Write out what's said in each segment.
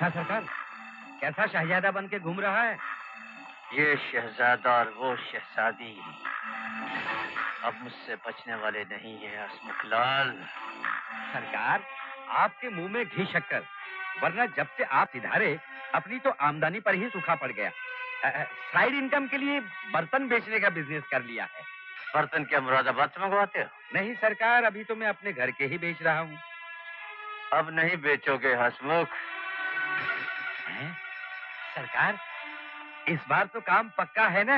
देखा सरकार, कैसा शहजादा बन के घूम रहा है। ये शहजादा और वो शहजादी अब मुझसे बचने वाले नहीं है हसमुखलाल। सरकार, आपके मुंह में घी शक्कर, वरना जब से आप सिधारे अपनी तो आमदनी पर ही सूखा पड़ गया। साइड इनकम के लिए बर्तन बेचने का बिजनेस कर लिया है। बर्तन क्या मुरादाबाद से मंगवाते हो? नहीं सरकार, अभी तो मैं अपने घर के ही बेच रहा हूँ। अब नहीं बेचोगे हसमुख? सरकार, इस बार तो काम पक्का है ना,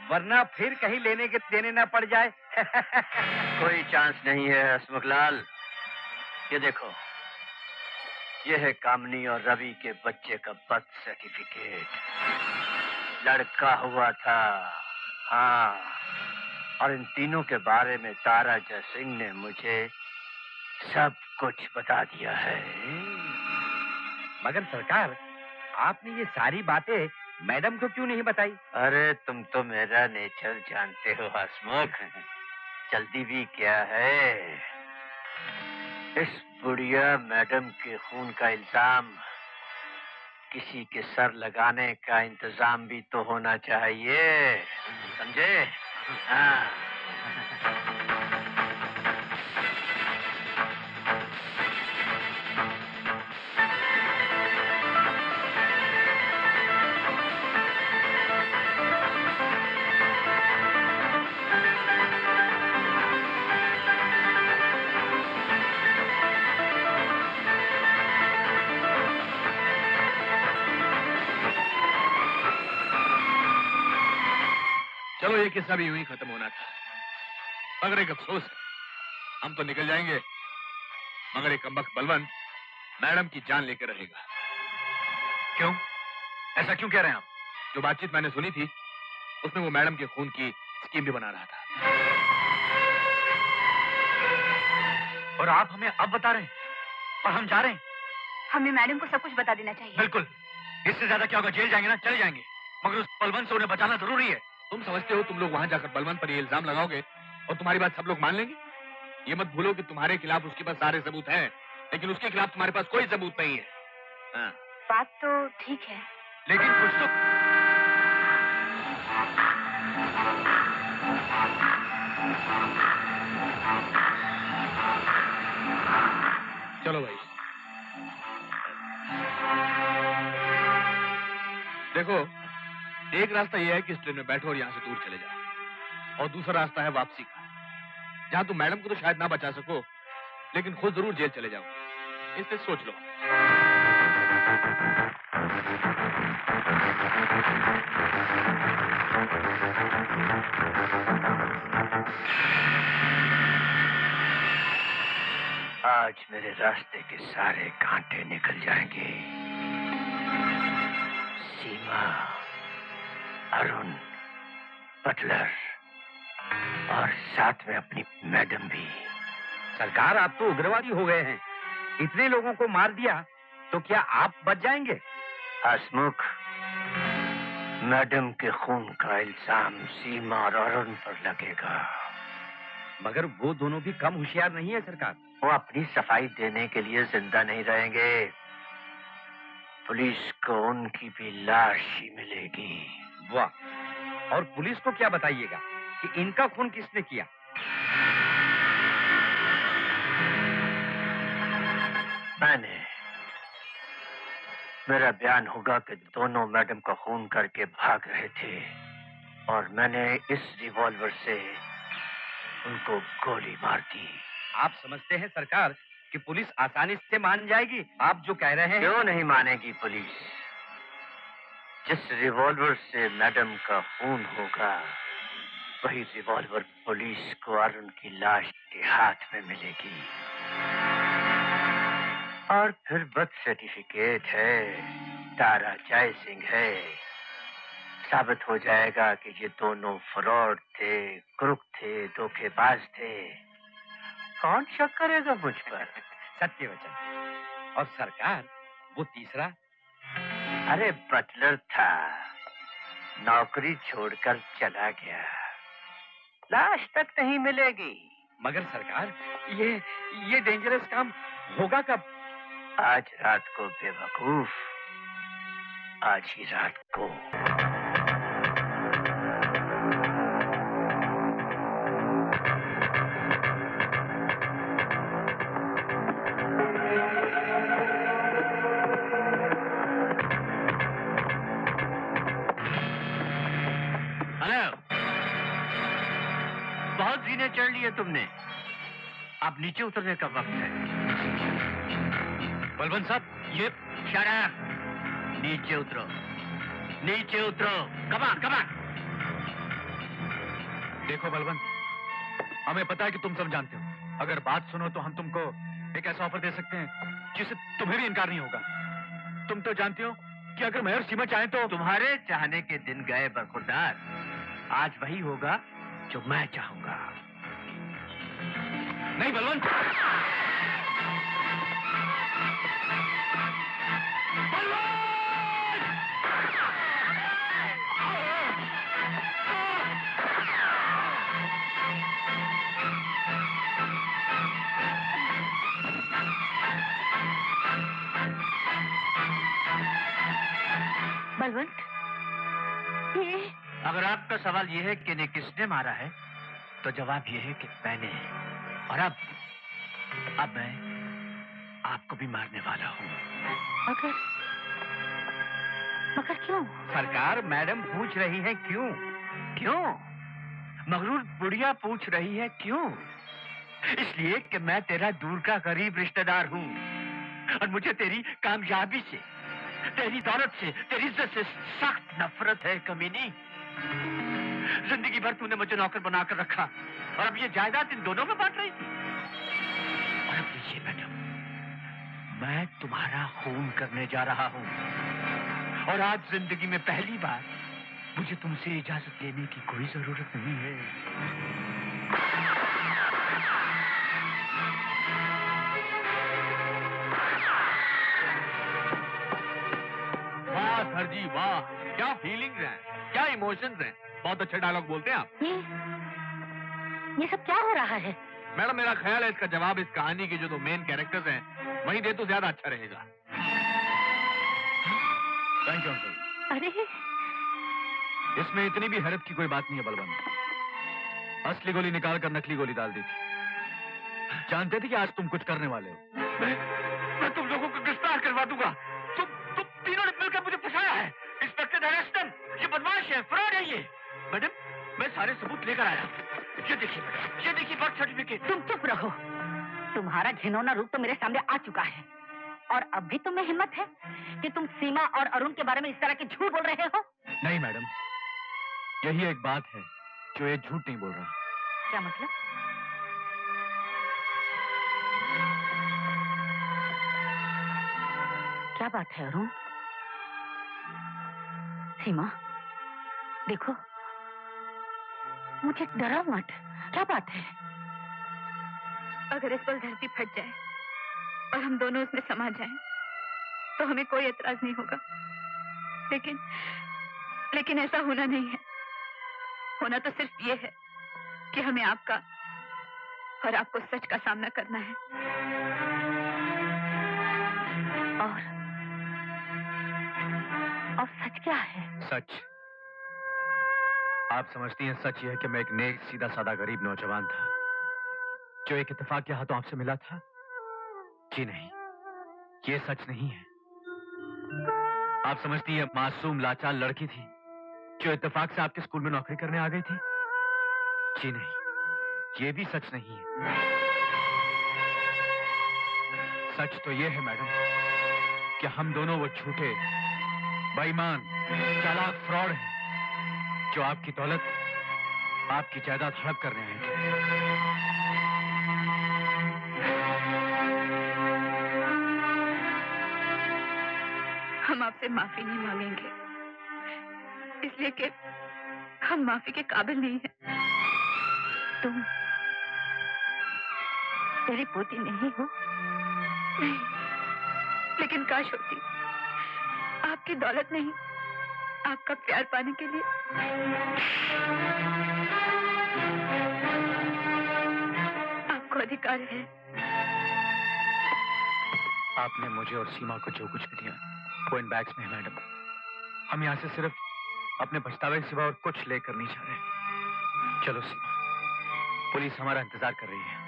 वरना फिर कहीं लेने के देने ना पड़ जाए। कोई चांस नहीं है हसमुखलाल। ये देखो, ये है कामनी और रवि के बच्चे का बर्थ सर्टिफिकेट। लड़का हुआ था, हाँ, और इन तीनों के बारे में तारा जयसिंह ने मुझे सब कुछ बता दिया है। मगर सरकार, आपने ये सारी बातें मैडम को क्यों नहीं बताई? अरे तुम तो मेरा नेचर जानते हो हसमुख। जल्दी भी क्या है, इस बुढ़िया मैडम के खून का इल्जाम किसी के सर लगाने का इंतजाम भी तो होना चाहिए, समझे? हाँ। चलो, ये किस्सा भी यूं ही खत्म होना था, मगर एक अफसोस है, हम तो निकल जाएंगे, मगर एक कमबख्त बलवंत मैडम की जान लेकर रहेगा। क्यों? ऐसा क्यों कह रहे हैं आप? जो बातचीत मैंने सुनी थी, उसमें वो मैडम के खून की स्कीम भी बना रहा था। और आप हमें अब बता रहे हैं? और हम जा रहे हैं? हमें मैडम को सब कुछ बता देना चाहिए। बिल्कुल, इससे ज्यादा क्या होगा, जेल जाएंगे ना, चले जाएंगे, मगर उस बलवंत से उन्हें बचाना जरूरी है। तुम समझते हो तुम लोग वहां जाकर बलवंत पर ये इल्जाम लगाओगे और तुम्हारी बात सब लोग मान लेंगे? ये मत भूलो कि तुम्हारे खिलाफ उसके पास सारे सबूत हैं, लेकिन उसके खिलाफ तुम्हारे पास कोई सबूत नहीं है। हाँ। बात तो ठीक है, लेकिन कुछ तो... चलो भाई, देखो, एक रास्ता यह है कि इस ट्रेन में बैठो और यहां से दूर चले जाओ, और दूसरा रास्ता है वापसी का, जहां तुम मैडम को तो शायद ना बचा सको, लेकिन खुद जरूर जेल चले जाओ। इससे सोच लो। आज मेरे रास्ते के सारे कांटे निकल जाएंगे। सीमा, अरुण, बटलर और साथ में अपनी मैडम भी। सरकार, आप तो उग्रवादी हो गए हैं। इतने लोगों को मार दिया तो क्या आप बच जाएंगे? हसमुख, मैडम के खून का इल्जाम सीमा और अरुण पर लगेगा। मगर वो दोनों भी कम होशियार नहीं है सरकार। वो अपनी सफाई देने के लिए जिंदा नहीं रहेंगे। पुलिस को उनकी भी लाश ही मिलेगी। वाह! और पुलिस को क्या बताइएगा कि इनका खून किसने किया? मैंने। मेरा बयान होगा कि दोनों मैडम का खून करके भाग रहे थे और मैंने इस रिवॉल्वर से उनको गोली मार दी। आप समझते हैं सरकार कि पुलिस आसानी से मान जाएगी आप जो कह रहे हैं? क्यों नहीं मानेगी पुलिस? जिस रिवॉल्वर से मैडम का खून होगा, वही रिवॉल्वर पुलिस को अरुण की लाश के हाथ में मिलेगी। और फिर बर्थ सर्टिफिकेट है, तारा जयसिंह है। साबित हो जाएगा कि ये दोनों फ्रॉड थे, क्रुक थे, धोखेबाज थे। कौन शक करेगा मुझ पर? सत्य वचन। और सरकार, वो तीसरा? अरे बटलर था, नौकरी छोड़कर चला गया, लाश तक नहीं मिलेगी। मगर सरकार, ये डेंजरस काम होगा कब? आज रात को बेवकूफ। आज ही रात को। हेलो, बहुत जीने चढ़ लिए तुमने, अब नीचे उतरने का वक्त है। बलवंत साहब, ये शट अप! नीचे उतरो, नीचे उतरो, कम ऑन, कम ऑन। देखो बलवंत, हमें पता है कि तुम सब जानते हो। अगर बात सुनो तो हम तुमको एक ऐसा ऑफर दे सकते हैं जिससे तुम्हें भी इनकार नहीं होगा। तुम तो जानते हो कि अगर मैं और सीमा चाहें तो। तुम्हारे चाहने के दिन गए बरखुरदार, आज वही होगा जो मैं चाहूंगा। नहीं बलवंत, बलवंत, ये अगर आपका सवाल यह है कि इन्हें किसने मारा है, तो जवाब यह है कि मैंने। और अब मैं आपको भी मारने वाला हूँ। मगर मगर क्यों? सरकार, मैडम पूछ रही है क्यों? क्यों? मगरूर बुढ़िया पूछ रही है क्यों? इसलिए कि मैं तेरा दूर का गरीब रिश्तेदार हूँ और मुझे तेरी कामयाबी से, तेरी दौलत से, तेरी इज्जत से सख्त नफरत है कमीनी। जिंदगी भर तूने मुझे नौकर बनाकर रखा और अब ये जायदाद इन दोनों में बांट रही थी। और अब लीजिए मैडम, मैं तुम्हारा खून करने जा रहा हूँ और आज जिंदगी में पहली बार मुझे तुमसे इजाजत लेने की कोई जरूरत नहीं है। वाह सर जी वाह, क्या फीलिंग्स हैं, क्या इमोशंस हैं। बहुत अच्छे डायलॉग बोलते हैं आप। ये सब क्या हो रहा है? मैडम, मेरा ख्याल है इसका जवाब इस कहानी के जो दो मेन कैरेक्टर्स हैं वहीं दे तो ज्यादा अच्छा रहेगा। Thank you uncle. अरे इसमें इतनी भी हैरत की कोई बात नहीं है बलवंत। असली गोली निकाल कर नकली गोली डाल दी थी। जानते थे कि आज तुम कुछ करने वाले हो। मैं तुम लोगों को गिरफ्तार करवा दूंगा। तुम तीनों ने मिलकर मुझे फंसाया है। इंस्पेक्टर अरेस्टन, ये बदमाश है, फ्रॉड है ये। मैडम, मैं सारे सबूत लेकर आया। ये देखिए मैडम, ये देखिए बर्थ सर्टिफिकेट। तुम चुप रहो। तुम्हारा घिनौना रूप तो मेरे सामने आ चुका है और अब भी तुम्हें हिम्मत है कि तुम सीमा और अरुण के बारे में इस तरह के झूठ बोल रहे हो? नहीं मैडम, यही एक बात है जो ये झूठ नहीं बोल रहा। क्या मतलब? क्या बात है अरुण? सीमा, देखो, मुझे डरा मत। क्या बात है? अगर इस पल धरती फट जाए और हम दोनों उसमें समा जाएं, तो हमें कोई एतराज नहीं होगा। लेकिन ऐसा होना नहीं है। होना तो सिर्फ ये है कि हमें आपका और आपको सच का सामना करना है। और सच क्या है? सच, आप समझती हैं सच यह है कि मैं एक नेक सीधा साधा गरीब नौजवान था जो एक इत्तेफाक के हाथों आपसे मिला था। जी नहीं, ये सच नहीं है। आप समझती हैं मासूम लाचार लड़की थी जो इत्तेफाक से आपके स्कूल में नौकरी करने आ गई थी। जी नहीं, ये भी सच नहीं है। सच तो ये है मैडम कि हम दोनों वो झूठे, बेईमान, चालाक फ्रॉड हैं जो आपकी दौलत, आपकी जायदाद हड़प करने आए थे। हम आपसे माफी नहीं मांगेंगे, इसलिए कि हम माफी के काबिल नहीं हैं। तुम तेरी पोती नहीं हो? नहीं, लेकिन काश होती। आपकी दौलत नहीं, आपका प्यार पाने के लिए। आपको अधिकार है। आपने मुझे और सीमा को जो कुछ भी दिया वो इन बैग्स में है मैडम। हम यहाँ से सिर्फ अपने पछतावे के सिवा और कुछ लेकर नहीं जा रहे। चलो सीमा, पुलिस हमारा इंतजार कर रही है।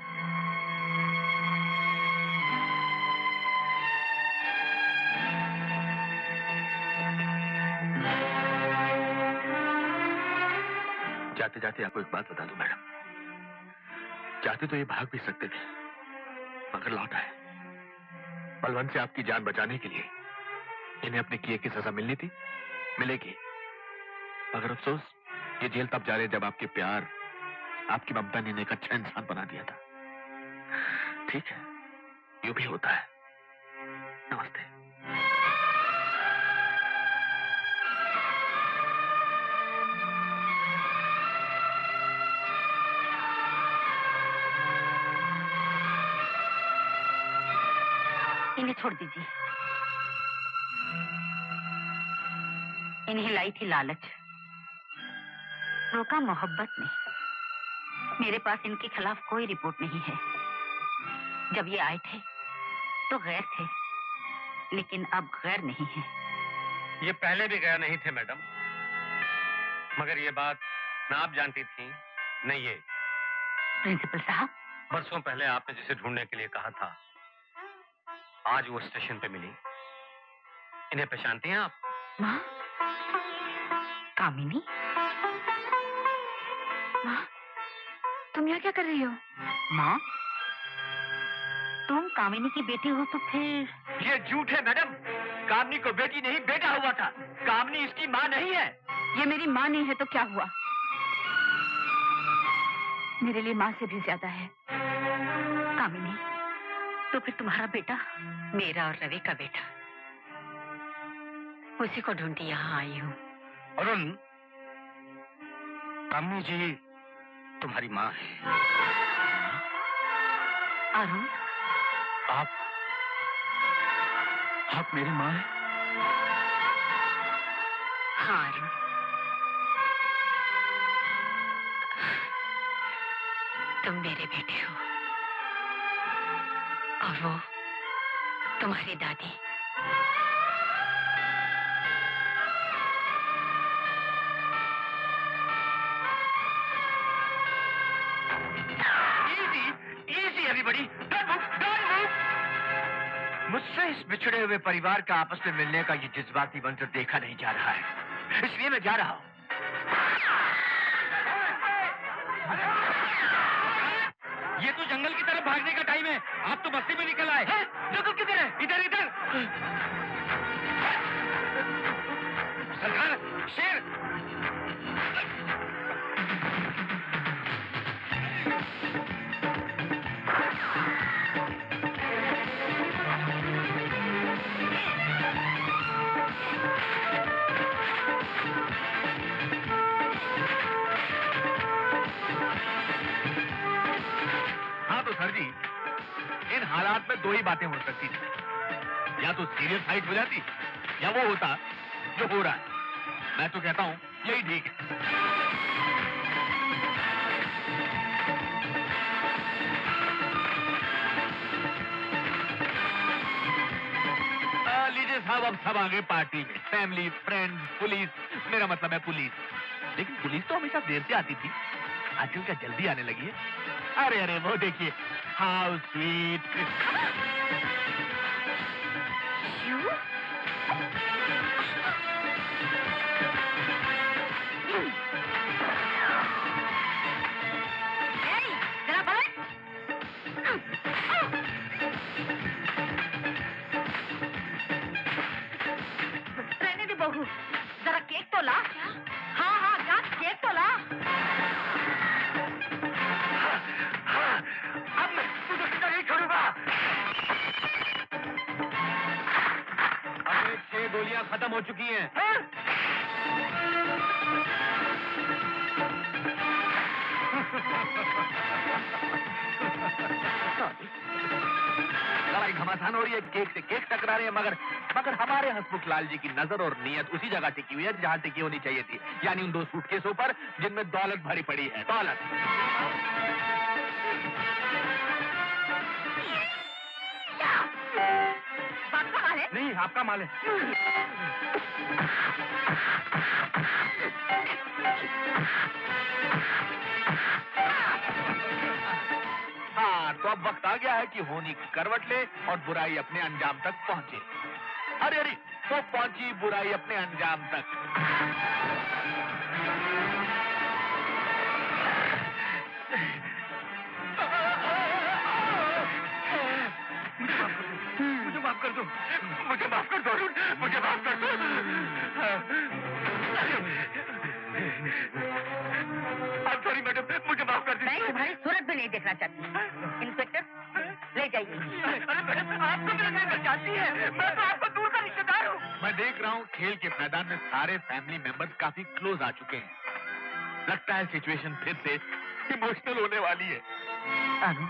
जाते जाते आपको एक बात बता दूं मैडम, चाहते तो ये भाग भी सकते थे, मगर लौट आए। बलवंत से आपकी जान बचाने के लिए इन्हें अपने किए की सजा मिलनी थी, मिलेगी। मगर अफसोस, ये जेल तब जा रहे जब आपके प्यार, आपकी ममता ने इन्हें एक अच्छा इंसान बना दिया था। ठीक है, यूं भी होता है। नमस्ते। इन्हें छोड़ दीजिए। इन्हें लाई थी लालच, रोका मोहब्बत ने। मेरे पास इनके खिलाफ कोई रिपोर्ट नहीं है। जब ये आए थे तो गैर थे, लेकिन अब गैर नहीं है। ये पहले भी गैर नहीं थे मैडम, मगर ये बात ना आप जानती थी न ये। प्रिंसिपल साहब, बरसों पहले आपने जिसे ढूंढने के लिए कहा था, आज वो स्टेशन पे मिली। इन्हें पहचानती हैं आप? माँ, कामिनी। माँ, तुम यहाँ क्या कर रही हो? माँ, तुम कामिनी की बेटी हो तो फिर? ये झूठ है मैडम। कामनी को बेटी नहीं, बेटा हुआ था। कामनी इसकी माँ नहीं है। ये मेरी माँ नहीं है तो क्या हुआ? मेरे लिए माँ से भी ज्यादा है। कामिनी, तो फिर तुम्हारा बेटा? मेरा और रवि का बेटा। उसी को ढूंढती यहाँ आई हूँ। अरुण, कामनी जी तुम्हारी माँ है। अरुण, आप मेरी माँ हैं? हाँ अरुण, तुम मेरे बेटे हो और वो तुम्हारी दादी। Easy everybody, don't move, don't move. मुझसे इस बिछड़े हुए परिवार का आपस में मिलने का ये जज्बाती मंजर देखा नहीं जा रहा है, इसलिए मैं जा रहा हूँ। ये तो जंगल की तरफ भागने का टाइम है। आप तो बस्ती में निकल आए। जंगल किधर है? इधर इधर। सरकार, शेर। हाँ तो सर जी, इन हालात में दो ही बातें हो सकती थी, या तो सीरियस फाइट हो जाती या वो होता जो हो रहा है। मैं तो कहता हूँ यही ठीक है। लीजिए साहब, अब सब आगे पार्टी में, फैमिली, फ्रेंड्स, पुलिस। मेरा मतलब है पुलिस। लेकिन पुलिस तो हमेशा देर से आती थी, आजकल क्या जल्दी आने लगी है? अरे अरे वो देखिए, हाउ स्वीट। जरा बैठ। रहने दे बहू, जरा केक तो ला। हाँ हाँ, जा केक तो ला। अब मैं तुझे सीधा नहीं छोड़ूंगा। अबे 6 गोलियां खत्म हो चुकी हैं। लड़ाई घमासान हो रही है, केक से केक टकरा रहे हैं, मगर हमारे हसमुख लाल जी की नजर और नीयत उसी जगह टिकी हुई है जहां टिकी होनी चाहिए थी, यानी उन 2 सूटकेसों पर जिनमें दौलत भरी पड़ी है। दौलत। बात कहाँ है? नहीं, आपका माल है। हाँ, तो अब वक्त आ गया है कि होनी करवट ले और बुराई अपने अंजाम तक पहुंचे। अरे अरे, वो पहुंची बुराई अपने अंजाम तक। मुझे माफ कर दो, मुझे माफ कर दो, मुझे माफ कर दो। सॉरी मैडम, मुझे माफ कर मैं तुम्हारी सूरत भी नहीं देखना चाहती। इंस्पेक्टर, ले जाइए। अरे मैडम, आप तो मेरे नहीं बचाती है, मैं तो आपका दूर का रिश्तेदार हूँ। मैं देख रहा हूँ खेल के मैदान में सारे फैमिली मेंबर्स काफी क्लोज आ चुके हैं। लगता है सिचुएशन फिर से इमोशनल होने वाली है। अनु,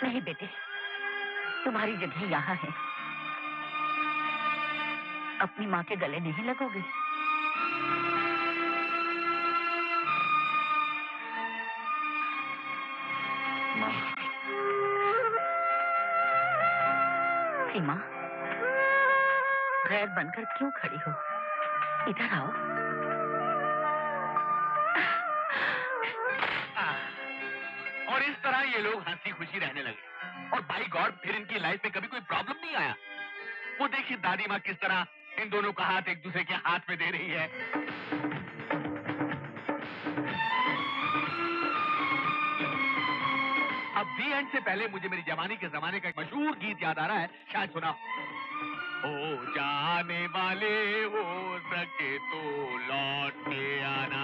नहीं बेटे, तुम्हारी जगह यहाँ है। अपनी माँ के गले नहीं लगोगे? सीमा, गैर बनकर क्यों खड़ी हो? इधर आओ। और इस तरह ये लोग हंसी खुशी रहने लगे। और बाई गॉड, फिर इनकी लाइफ में कभी कोई प्रॉब्लम नहीं आया। वो देखिए दादी माँ किस तरह इन दोनों का हाथ एक दूसरे के हाथ में दे रही है। अब दी एंड से पहले मुझे मेरी जवानी के जमाने का एक मशहूर गीत याद आ रहा है, शायद सुना हो। जाने वाले हो सके तो लौट के आना,